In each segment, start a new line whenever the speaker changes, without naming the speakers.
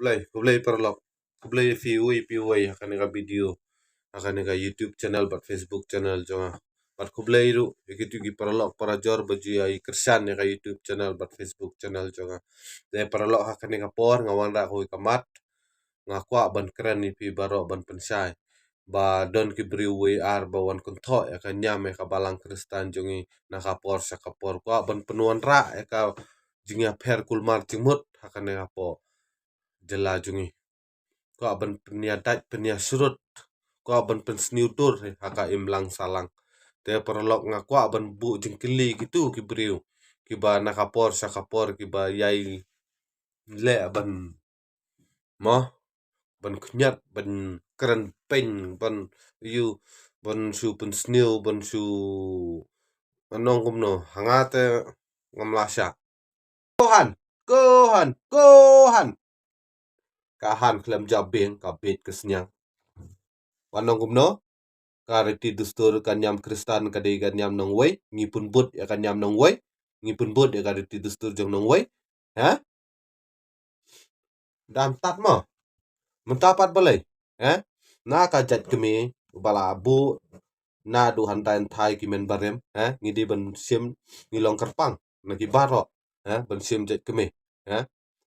kublay parlok kublay piuai akan ka video akan ka YouTube channel bat Facebook channel jonga bat kublay ru ikitu gi parlok para jor baju ai kersan ka YouTube channel bat Facebook channel jonga de parlok akan ka por ngawan ra ko kamat ngakwa ban keren ni pi baro ban pensai ba don ki briwe ar ba wan konto ya kan nyam ka balang kristan jongi nakapor sa kapor kwa ban penuan ra ka jinga per kulmar jimut akan ka po jela jungi ko aban penia dat penia surut ko aban pen sniutur haka imlang salang te perlok ngakwa aban bu jengkeli gitu kibriu kiba nakapor sakapor kiba yai le aban mo ban kunyat ban keren peng ban yu ban su pen sniu ban su anong kumno hangate ngamlasya Kohan kahan klem jabeng kabet kesnyang wanong kumno kareti dustur kanyam kristan kadai kanyam nong wei ngipun but ya kanyam nong wei ngipun but ya kareti dustur jong nong wei ha dan tat mo mentapat balai na kajat kemi bala bu na du hantain thai ki men barem ngidi ban sim ngilong kerpang nagi baro ban sim jet kemi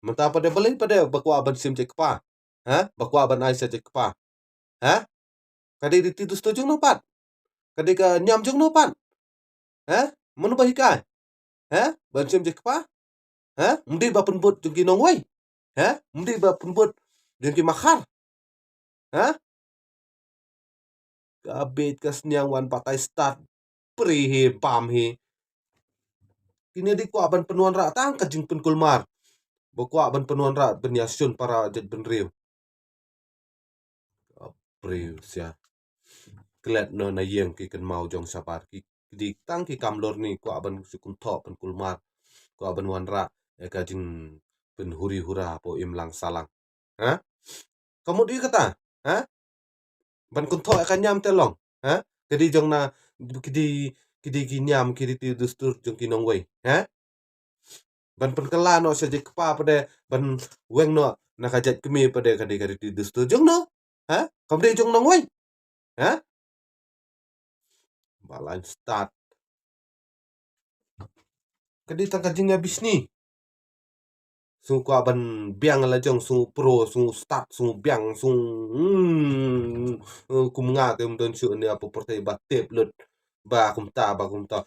mentapat de balai pada bakwa ban sim jet kpa bakwa ban ai jet kpa kadai di tidus to jong no pat kadai ka nyam jong no pat manu bahikai ban sim jet kpa mdi ba penbut jong ki nong wei mdi ba penbut jong ki makhar kabet kasnyang wan patai start prihe pam he kini di kwa ban penuan ra tang kajing pen kulmar bakwa ban penuan ra benyasun para jet benriu priu sia klet no na yeng ki kan mau jong sapar ki di tang ki kamlor ni kwa ban sukun tho pen kulmar kwa ban wan ra kajing pen huri hura po imlang salang kamu di kata ban kun tho kan nyam telong kedi jong na kedi ki nyam kedi ti dustur jong ki nong wei ban pen kala no se je kpa pade ban weng no na kajat kemi pade kedi ti dustur jong no kamde jong nong wei balan start kedi tang kajing habis ni su kwa ban biang la jong su pro su start su biang su kum nga tem don su ne apo porte batte blood ba kum ta